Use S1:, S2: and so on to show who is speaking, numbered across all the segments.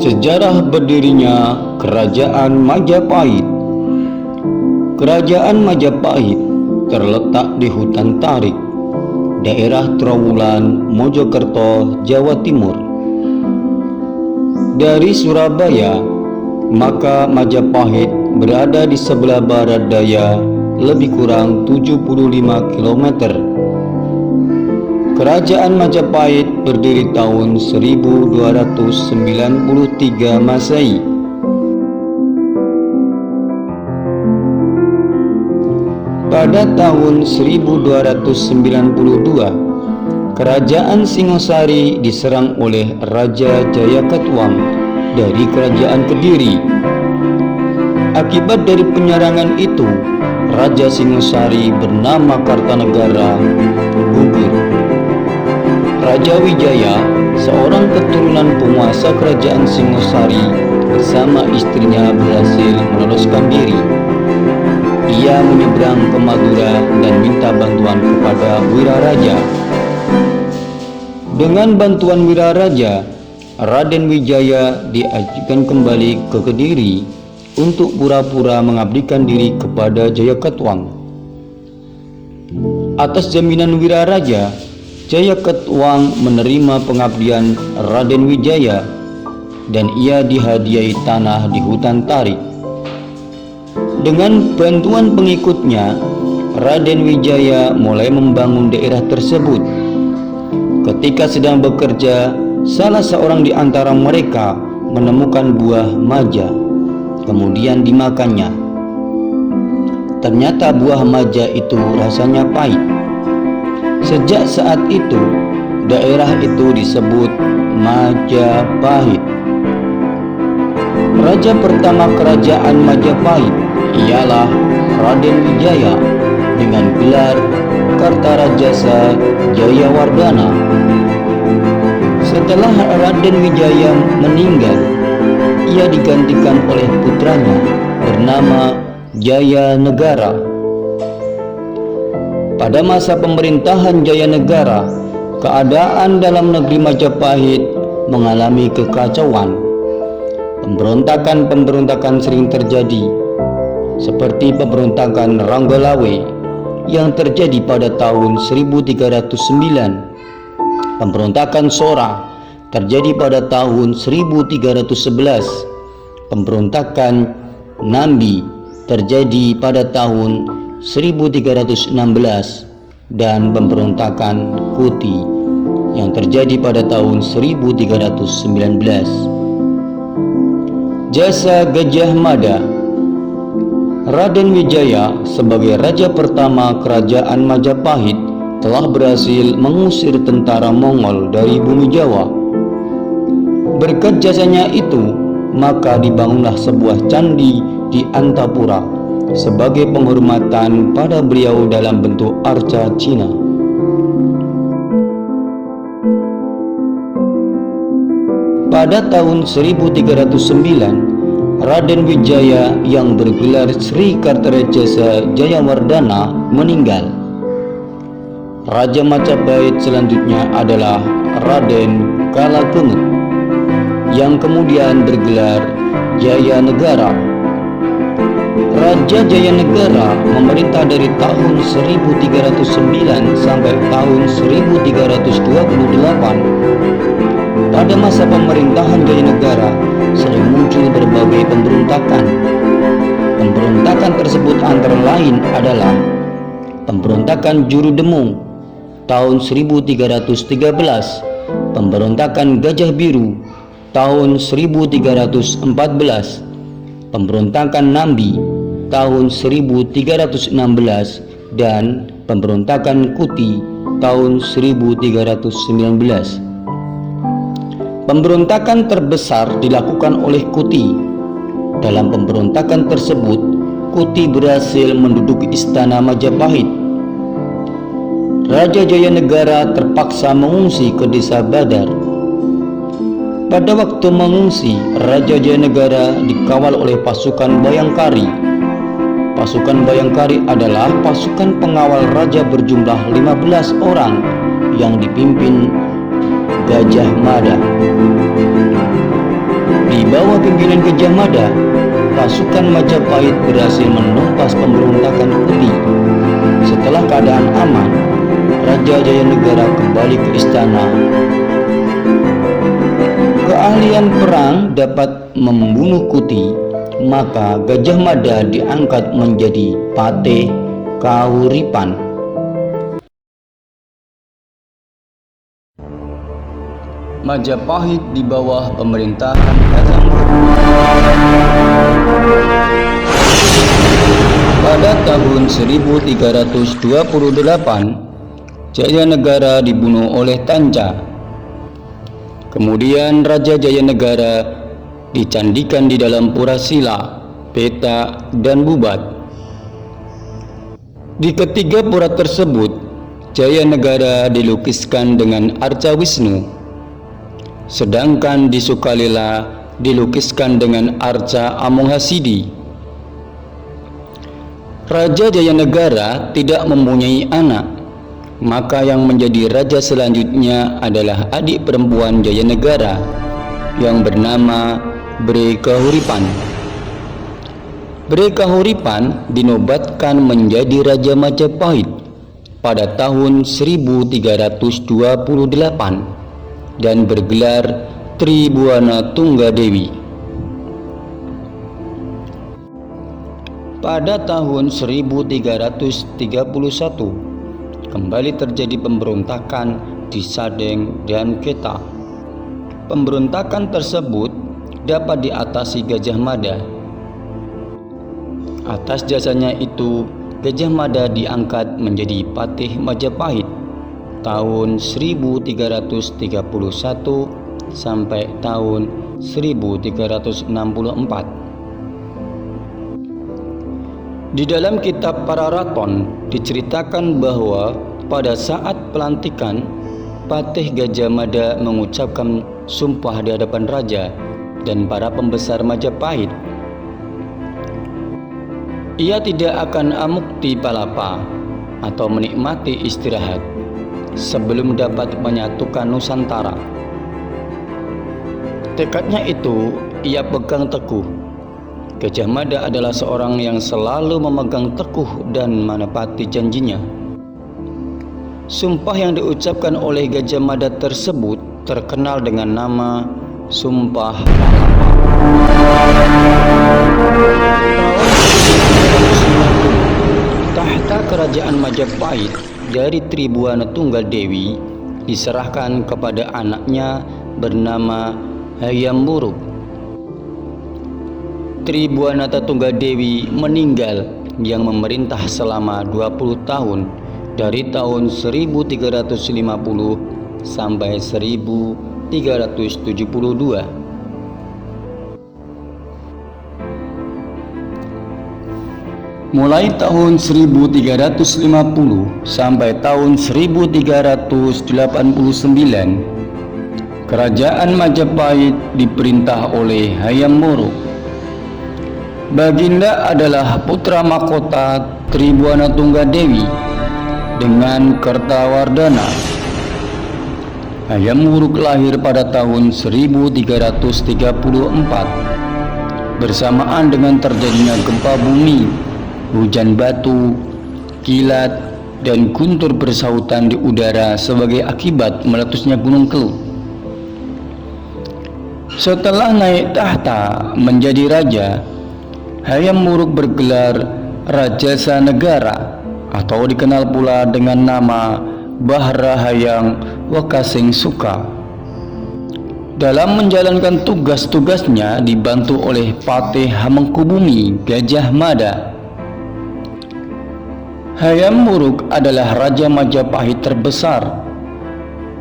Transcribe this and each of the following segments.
S1: Sejarah berdirinya Kerajaan Majapahit. Kerajaan Majapahit terletak di hutan Tarik, daerah Trowulan, Mojokerto, Jawa Timur. Dari Surabaya, maka Majapahit berada di sebelah barat daya lebih kurang 75 km. Kerajaan Majapahit berdiri tahun 1293 Masehi. Pada tahun 1292, Kerajaan Singosari diserang oleh Raja Jayakatwang dari Kerajaan Kediri. Akibat dari penyerangan itu, Raja Singosari bernama Kartanegara gugur. Raja Wijaya, seorang keturunan penguasa Kerajaan Singosari, bersama istrinya berhasil meloloskan diri. Ia menyeberang ke Madura dan minta bantuan kepada Wiraraja. Dengan bantuan Wiraraja, Raden Wijaya diajukan kembali ke Kediri untuk pura-pura mengabdikan diri kepada Jayakatwang. Atas jaminan Wiraraja, Jayakatwang menerima pengabdian Raden Wijaya dan ia dihadiahi tanah di hutan Tarik. Dengan bantuan pengikutnya, Raden Wijaya mulai membangun daerah tersebut. Ketika sedang bekerja, salah seorang di antara mereka menemukan buah maja, kemudian dimakannya. Ternyata buah maja itu rasanya pahit. Sejak saat itu, daerah itu disebut Majapahit. Raja pertama Kerajaan Majapahit ialah Raden Wijaya dengan gelar Kartarajasa Jayawardhana. Setelah Raden Wijaya meninggal, ia digantikan oleh putranya bernama Jayanegara. Pada masa pemerintahan Jayanegara, keadaan dalam negeri Majapahit mengalami kekacauan. Pemberontakan sering terjadi, seperti pemberontakan Ranggalawe yang terjadi pada tahun 1309, pemberontakan Sora terjadi pada tahun 1311, pemberontakan Nambi terjadi pada tahun 1316, dan pemberontakan Kuti yang terjadi pada tahun 1319. Jasa Gajah Mada. Raden Wijaya sebagai raja pertama Kerajaan Majapahit telah berhasil mengusir tentara Mongol dari bumi Jawa. Berkat jasanya itu, maka dibangunlah sebuah candi di Antapura sebagai penghormatan pada beliau dalam bentuk arca Cina. Pada tahun 1309, Raden Wijaya yang bergelar Sri Kartarajasa Jayawardhana meninggal. Raja Majapahit selanjutnya adalah Raden Kalakemet yang kemudian bergelar Jayanegara. Raja Jayanegara memerintah dari tahun 1309 sampai tahun 1328. Pada masa pemerintahan Jayanegara sering muncul berbagai pemberontakan. Pemberontakan tersebut antara lain adalah pemberontakan Juru Demung tahun 1313, pemberontakan Gajah Biru tahun 1314, pemberontakan Nambi tahun 1316, dan pemberontakan Kuti tahun 1319. Pemberontakan terbesar dilakukan oleh Kuti. Dalam pemberontakan tersebut, Kuti berhasil menduduki istana Majapahit. Raja Jayanegara terpaksa mengungsi ke desa Badar. Pada waktu mengungsi, Raja Jayanegara dikawal oleh pasukan Bayangkari. Pasukan Bayangkari adalah pasukan pengawal raja berjumlah 15 orang yang dipimpin Gajah Mada. Di Di bawah pimpinan Gajah Mada, pasukan Majapahit berhasil menumpas pemberontakan Putih. Setelah keadaan aman, Raja Jayanegara kembali ke istana. Keahlian perang dapat membunuh Kuti, maka Gajah Mada diangkat menjadi Patih Kahuripan. Majapahit di bawah pemerintahan Hayam Wuruk. Pada tahun 1328, Jayanegara dibunuh oleh Tanca. Kemudian Raja Jayanegara dicandikan di dalam pura Sila, Petak, dan Bubat. Di ketiga pura tersebut, Jayanegara dilukiskan dengan arca Wisnu, sedangkan di Sukalila dilukiskan dengan arca Amonghasidi. Raja Jayanegara tidak mempunyai anak, maka yang menjadi raja selanjutnya adalah adik perempuan Jayanegara yang bernama Bre Kahuripan. Bre Kahuripan dinobatkan menjadi Raja Majapahit pada tahun 1328 dan bergelar Tribuana Tunggadewi. Pada tahun 1331 kembali terjadi pemberontakan di Sadeng dan Keta. Pemberontakan tersebut dapat diatasi Gajah Mada. Atas jasanya itu, Gajah Mada diangkat menjadi Patih Majapahit tahun 1331 sampai tahun 1364. Di dalam kitab Pararaton diceritakan bahwa pada saat pelantikan, Patih Gajah Mada mengucapkan sumpah di hadapan raja dan para pembesar Majapahit. Ia tidak akan amukti palapa atau menikmati istirahat sebelum dapat menyatukan Nusantara. Tekadnya itu ia pegang teguh. Gajah Mada adalah seorang yang selalu memegang teguh dan menepati janjinya. Sumpah yang diucapkan oleh Gajah Mada tersebut terkenal dengan nama Sumpah Palapa. Tahta kerajaan Majapahit dari Tribuana Tunggadewi diserahkan kepada anaknya bernama Hayam Wuruk. Tribuana Tunggadewi meninggal yang memerintah selama 20 tahun dari tahun 1350 sampai 1372. Mulai tahun 1350 sampai tahun 1389, kerajaan Majapahit diperintah oleh Hayam Wuruk. Baginda adalah putra mahkota Tribuana Tunggadewi dengan Kertawardhana. Hayam Wuruk lahir pada tahun 1334 bersamaan dengan terjadinya gempa bumi, hujan batu, kilat, dan guntur bersautan di udara sebagai akibat meletusnya Gunung Kelut. Setelah naik tahta menjadi raja, Hayam Wuruk bergelar Rajasa Negara atau dikenal pula dengan nama Bahrahayang Wakasing Suka. Dalam menjalankan tugas-tugasnya dibantu oleh Patih Hamengkubumi Gajah Mada. Hayam Wuruk adalah Raja Majapahit terbesar.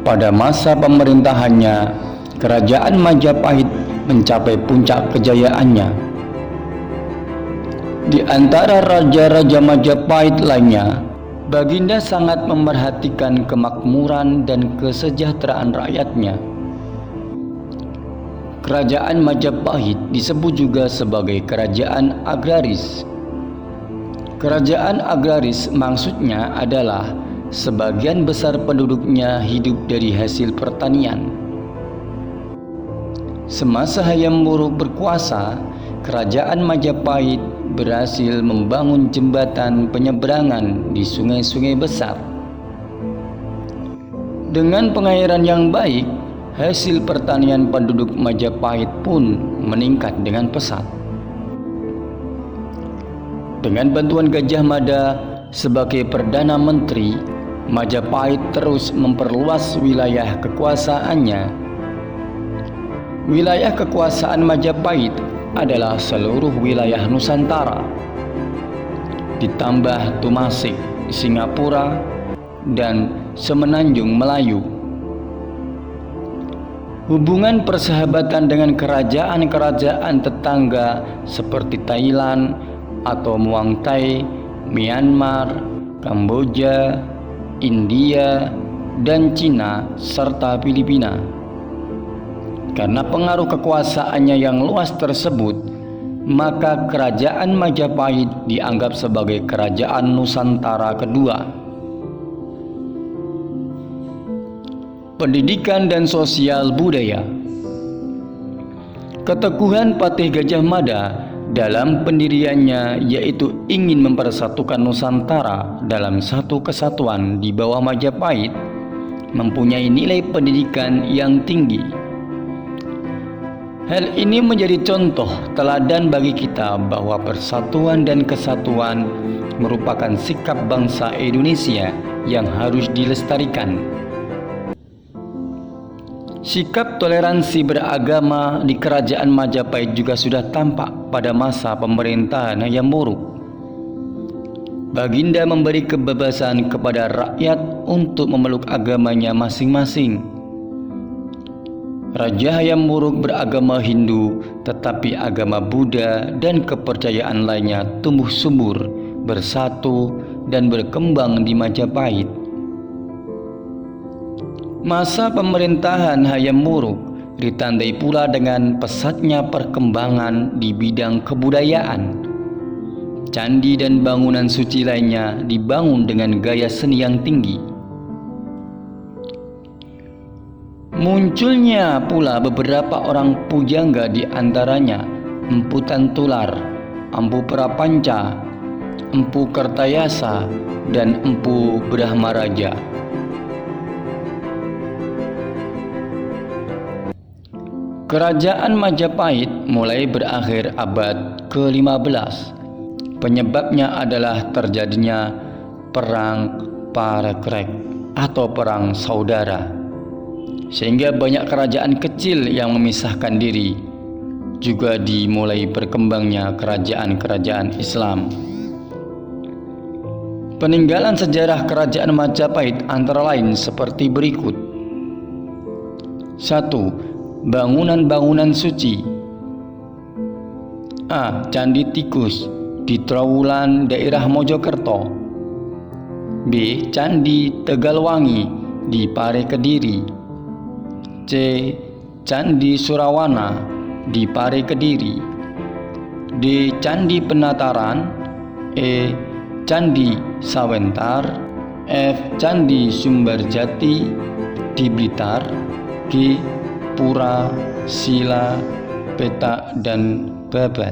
S1: Pada masa pemerintahannya, kerajaan Majapahit mencapai puncak kejayaannya. Di antara raja-raja Majapahit lainnya, Baginda sangat memerhatikan kemakmuran dan kesejahteraan rakyatnya. Kerajaan Majapahit disebut juga sebagai kerajaan agraris. Kerajaan agraris maksudnya adalah sebagian besar penduduknya hidup dari hasil pertanian. Semasa Hayam Wuruk berkuasa, kerajaan Majapahit berhasil membangun jembatan penyeberangan di sungai-sungai besar. Dengan pengairan yang baik, hasil pertanian penduduk Majapahit pun meningkat dengan pesat. Dengan bantuan Gajah Mada sebagai Perdana Menteri, Majapahit terus memperluas wilayah kekuasaannya. Wilayah kekuasaan Majapahit adalah seluruh wilayah Nusantara, ditambah Tumasik, Singapura, dan Semenanjung Melayu. Hubungan persahabatan dengan kerajaan-kerajaan tetangga seperti Thailand atau Muang Thai, Myanmar, Kamboja, India, dan Cina, serta Filipina. Karena pengaruh kekuasaannya yang luas tersebut, maka kerajaan Majapahit dianggap sebagai kerajaan Nusantara kedua. Pendidikan dan sosial budaya. Keteguhan Patih Gajah Mada dalam pendiriannya yaitu ingin mempersatukan Nusantara dalam satu kesatuan di bawah Majapahit mempunyai nilai pendidikan yang tinggi. Hal ini menjadi contoh teladan bagi kita bahwa persatuan dan kesatuan merupakan sikap bangsa Indonesia yang harus dilestarikan. Sikap toleransi beragama di kerajaan Majapahit juga sudah tampak pada masa pemerintahan Hayam Wuruk. Baginda memberi kebebasan kepada rakyat untuk memeluk agamanya masing-masing. Raja Hayam Wuruk beragama Hindu, tetapi agama Buddha dan kepercayaan lainnya tumbuh subur, bersatu, dan berkembang di Majapahit. Masa pemerintahan Hayam Wuruk ditandai pula dengan pesatnya perkembangan di bidang kebudayaan. Candi dan bangunan suci lainnya dibangun dengan gaya seni yang tinggi. Munculnya pula beberapa orang pujangga, di antaranya Empu Tantular, Empu Prapanca, Empu Kertayasa, dan Empu Brahmaraja. Kerajaan Majapahit mulai berakhir abad ke-15. Penyebabnya adalah terjadinya Perang Parekrek atau Perang Saudara, sehingga banyak kerajaan kecil yang memisahkan diri. Juga dimulai berkembangnya kerajaan-kerajaan Islam. Peninggalan sejarah kerajaan Majapahit antara lain seperti berikut. 1. Bangunan-bangunan suci. A. Candi Tikus di Trowulan, daerah Mojokerto. B. Candi Tegalwangi di Pare Kediri. C. Candi Surawana di Pare Kediri. D. Candi Penataran. E. Candi Sawentar. F. Candi Sumberjati di Blitar. G. Pura, Sila, Petak, dan Babat.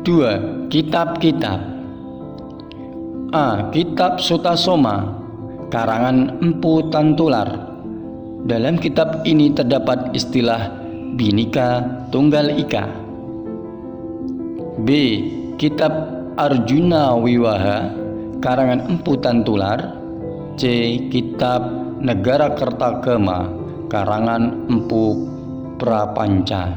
S1: 2. Kitab-kitab. A. Kitab Sutasoma karangan Empu Tantular. Dalam kitab ini terdapat istilah Bhinneka Tunggal Ika. B. Kitab Arjuna Wiwaha karangan Empu Tantular. C. Kitab Negara Kertagama karangan Empu Prapanca.